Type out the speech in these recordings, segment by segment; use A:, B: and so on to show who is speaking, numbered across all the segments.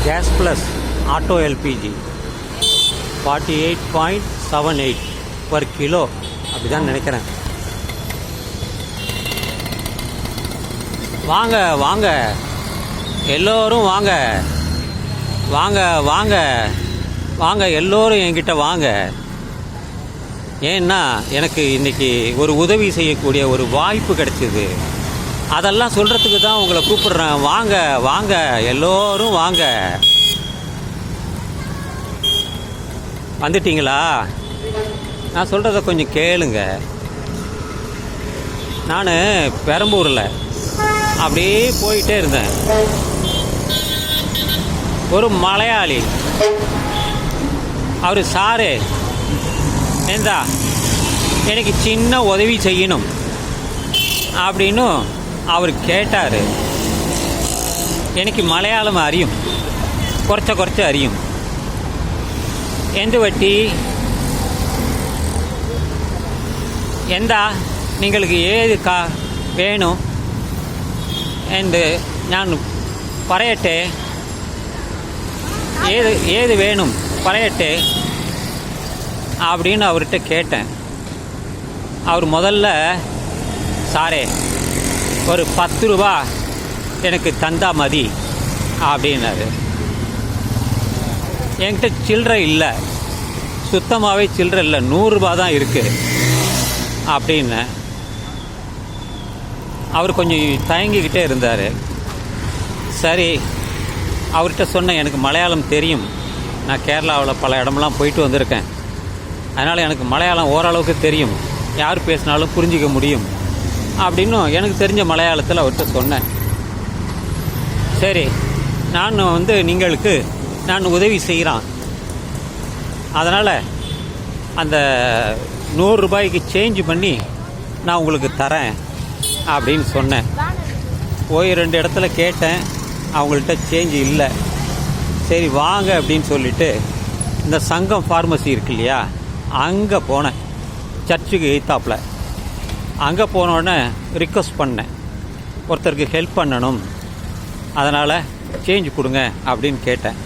A: Case plus auto LPG 48.78 per kilo அப்படி தான் நினைக்கிறேன். வாங்க வாங்க எல்லோரும் வாங்க வாங்க வாங்க வாங்க எல்லோரும் என்கிட்ட வாங்க. ஏன்னா எனக்கு இன்றைக்கி ஒரு உதவி செய்யக்கூடிய ஒரு வாய்ப்பு கிடைச்சிது. அதெல்லாம் சொல்கிறதுக்கு தான் உங்களை கூப்பிடுறேன். வாங்க வாங்க எல்லோரும் வாங்க. வந்துட்டீங்களா? நான் சொல்கிறத கொஞ்சம் கேளுங்க. நான் பெரம்பூரில் அப்படியே போயிட்டே இருந்தேன். ஒரு மலையாளி அவர் சாரு ஏந்தா எனக்கு சின்ன உதவி செய்யணும் அப்படின்னு அவர் கேட்டார். எனக்கு மலையாளம் அறியும், குறைச்ச அறியும். എന്ത് പറ്റി? എന്താ നിങ്ങൾക്ക് ഏത് വേണം എന്ന് ഞാൻ പറയട്ടെ. ஏது வேணும் പറയട്ടെ அப்படின்னு அவர்கிட்ட கேட்டேன். அவர் முதல்ல சாரே ஒரு 10 ரூபா எனக்கு தந்தா மதி அப்படின்னாரு. என்கிட்ட சில்லறை இல்லை, சுத்தமாகவே சில்லறை இல்லை, 100 ரூபா தான் இருக்குது அப்படின்னு. அவர் கொஞ்சம் தயங்கிக்கிட்டே இருந்தார். சரி அவர்கிட்ட சொன்னேன், எனக்கு மலையாளம் தெரியும், நான் கேரளாவில் பல இடமெல்லாம் போயிட்டு வந்திருக்கேன், அதனால் எனக்கு மலையாளம் ஓரளவுக்கு தெரியும், யார் பேசினாலும் புரிஞ்சிக்க முடியும் அப்படின்னு எனக்கு தெரிஞ்ச மலையாளத்தில் அவர்கிட்ட சொன்னேன். சரி நான் நீங்களுக்கு நான் உதவி செய்கிறான், அதனால் அந்த 100 ரூபாய்க்கு சேஞ்ச் பண்ணி நான் உங்களுக்கு தரேன் அப்படின்னு சொன்னேன். போய் 2 இடத்துல கேட்டேன், அவங்கள்ட்ட சேஞ்ச் இல்லை. சரி வாங்க அப்படின்னு சொல்லிவிட்டு இந்த சங்கம் ஃபார்மசி இருக்கு இல்லையா, அங்கே போனேன். சர்ச்சுக்கு எய்த்தாப்பில் அங்கே போனோடனே ரிக்வஸ்ட் பண்ணேன், ஒருத்தருக்கு ஹெல்ப் பண்ணணும், அதனால் சேஞ்ச் கொடுங்க அப்படின்னு கேட்டேன்.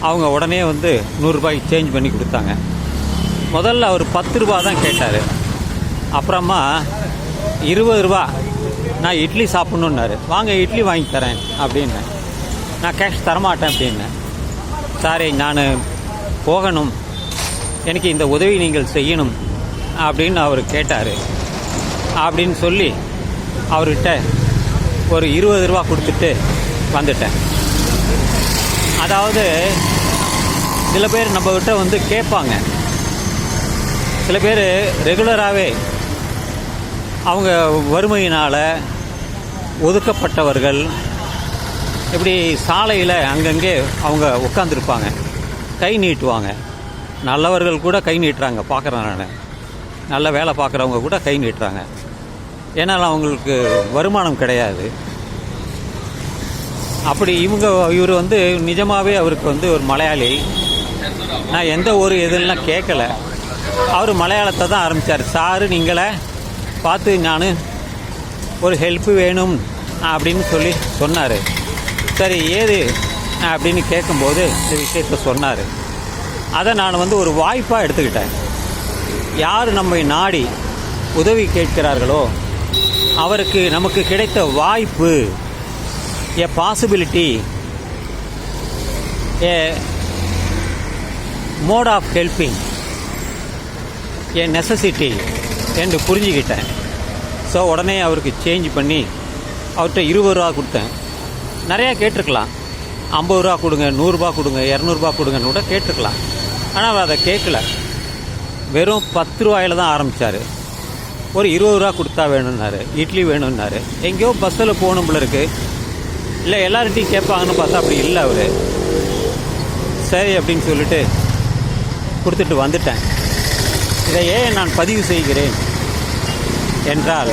A: அவங்க உடனே 100 ரூபாய்க்கு சேஞ்ச் பண்ணி கொடுத்தாங்க. முதல்ல அவர் 10 ரூபா தான் கேட்டார். அப்புறமா 20 ரூபா, நான் இட்லி சாப்பிட்ணுன்னாரு. வாங்க இட்லி வாங்கி தரேன் அப்படின்னேன். நான் கேஷ் தரமாட்டேன் அப்படின்னேன். சாரி நான் போகணும், எனக்கு இந்த உதவி நீங்கள் செய்யணும் அப்படின்னு அவர் கேட்டார். அப்படின்னு சொல்லி அவர்கிட்ட ஒரு 20 ரூபா கொடுத்துட்டு வந்துட்டேன். அதாவது சில பேர் நம்மக்கிட்ட கேட்பாங்க, சில பேர் ரெகுலராகவே அவங்க வறுமையினால் ஒதுக்கப்பட்டவர்கள் இப்படி சாலையில் அங்கங்கே அவங்க உட்காந்துருப்பாங்க, கை நீட்டுவாங்க. நல்லவர்கள் கூட கை நீட்டுறாங்க, பார்க்குறேன் நான். நல்ல வேலை பார்க்குறவங்க கூட கை நீட்டுறாங்க. ஏன்னால் அவங்களுக்கு வருமானம் கிடையாது. அப்படி இவர் நிஜமாகவே அவருக்கு ஒரு மலையாளி. நான் எந்த ஒரு இதெல்லாம் கேட்கலை, அவர் மலையாளத்தை தான் ஆரம்பித்தார். சாரு நீங்களே பார்த்து நான் ஒரு ஹெல்ப்பு வேணும் அப்படின்னு சொல்லி சொன்னார். சரி ஏது அப்படின்னு கேட்கும்போது இந்த விஷயத்தை சொன்னார். அதை நான் ஒரு வாய்ப்பாக எடுத்துக்கிட்டேன். யார் நம்மை நாடி உதவி கேட்கிறார்களோ அவருக்கு நமக்கு கிடைத்த வாய்ப்பு, a possibility, a mode of helping, a necessity என்று புரிஞ்சுக்கிட்டேன். ஸோ உடனே அவருக்கு சேஞ்ச் பண்ணி அவர்கிட்ட 20 ரூபா கொடுத்தேன். நிறையா கேட்டிருக்கலாம், 50 ரூபா கொடுங்க, 100 ரூபா கொடுங்க, 200 ரூபா கொடுங்கன்னு கூட கேட்டிருக்கலாம். ஆனால் அவர் அதை கேட்கல. வெறும் 10 ரூபாயில் தான் ஆரம்பித்தார். ஒரு 20 ரூபா கொடுத்தா வேணும்னாரு, இட்லி வேணும்னாரு. எங்கேயோ பஸ்ஸில் போகணும் போல இருக்குது, இல்லை எல்லார்கிட்டையும் கேட்பாங்கன்னு பார்த்தா அப்படி இல்லை அவர். சரி அப்படின்னு சொல்லிட்டு கொடுத்துட்டு வந்துட்டேன். இதை ஏன் நான் பதிவு செய்கிறேன் என்றால்,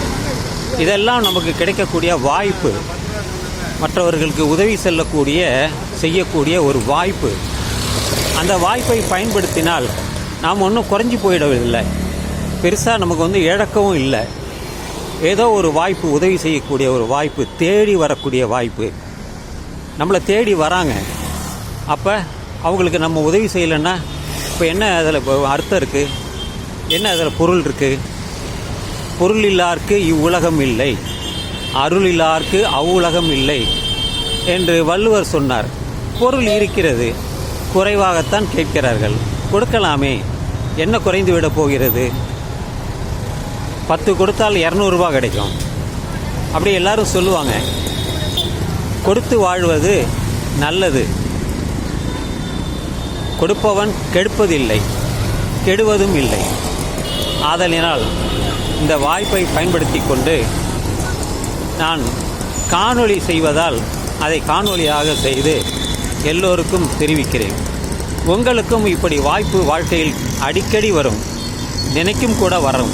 A: இதெல்லாம் நமக்கு கிடைக்கக்கூடிய வாய்ப்பு, மற்றவர்களுக்கு உதவி செய்யக்கூடிய ஒரு வாய்ப்பு. அந்த வாய்ப்பை பயன்படுத்தினால் நாம் ஒன்றும் குறைஞ்சி போயிடவில்லை, பெருசாக நமக்கு இழக்கவும் இல்லை. ஏதோ ஒரு வாய்ப்பு, உதவி செய்யக்கூடிய ஒரு வாய்ப்பு, தேடி வரக்கூடிய வாய்ப்பு. நம்மளை தேடி வராங்க. அப்போ அவங்களுக்கு நம்ம உதவி செய்யலைன்னா இப்போ என்ன அதில் அர்த்தம் இருக்குது, என்ன அதில் பொருள் இருக்குது? பொருள் இல்லார்க்கு இவ்வுலகம் இல்லை, அருள் இல்லார்க்கு அவ்வுலகம் இல்லை என்று வள்ளுவர் சொன்னார். பொருள் இருக்கிறது, குறைவாகத்தான் கேட்கிறார்கள். கொடுக்கலாமே, என்ன குறைந்து விட போகிறது? 10 கொடுத்தால் 200 ரூபா கிடைக்கும். அப்படி எல்லாரும் சொல்லுவாங்க. கொடுத்து வாழ்வது நல்லது. கொடுப்பவன் கெடுப்பதில்லை, கெடுவதும் இல்லை. ஆதலினால் இந்த வாய்ப்பை பயன்படுத்தி கொண்டு நான் காணொளி செய்வதால் அதை காணொளியாக செய்து எல்லோருக்கும் தெரிவிக்கிறேன். உங்களுக்கும் இப்படி வாய்ப்பு வாழ்க்கையில் அடிக்கடி வரும், நினைக்கும் கூட வரும்.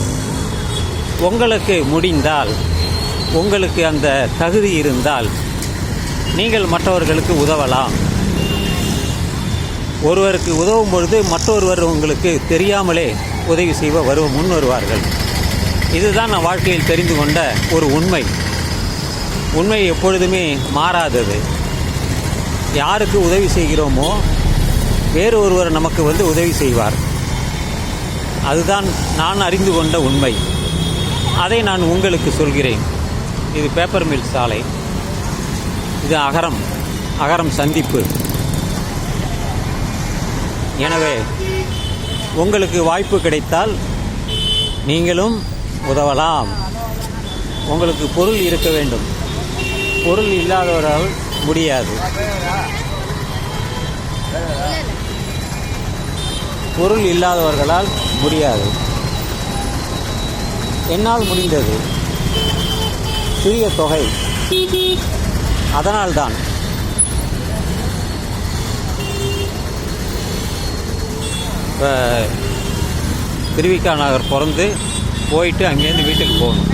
A: உங்களுக்கு முடிந்தால், உங்களுக்கு அந்த தகுதி இருந்தால் நீங்கள் மற்றவர்களுக்கு உதவலாம். ஒருவருக்கு உதவும் பொழுது மற்றொருவர் உங்களுக்கு தெரியாமலே உதவி செய்ய முன் வருவார்கள். இதுதான் நான் வாழ்க்கையில் தெரிந்து கொண்ட ஒரு உண்மை. உண்மை எப்பொழுதுமே மாறாதது. யாருக்கு உதவி செய்கிறோமோ வேறு ஒருவர் நமக்கு உதவி செய்வார். அதுதான் நான் அறிந்து கொண்ட உண்மை. அதை நான் உங்களுக்கு சொல்கிறேன். இது பேப்பர் மில் சாலை, இது அகரம் சந்திப்பு. எனவே உங்களுக்கு வாய்ப்பு கிடைத்தால் நீங்களும் உதவலாம். உங்களுக்கு பொருள் இருக்க வேண்டும், பொருள் இல்லாதவரால் முடியாது. பொருள் இல்லாதவர்களால் முடியாது. என்னால் முடிந்தது சிறிய தொகை, அதனால்தான். இப்போ திருவிக்கா நகர் பிறந்து போயிட்டு அங்கேருந்து வீட்டுக்கு போகணும்.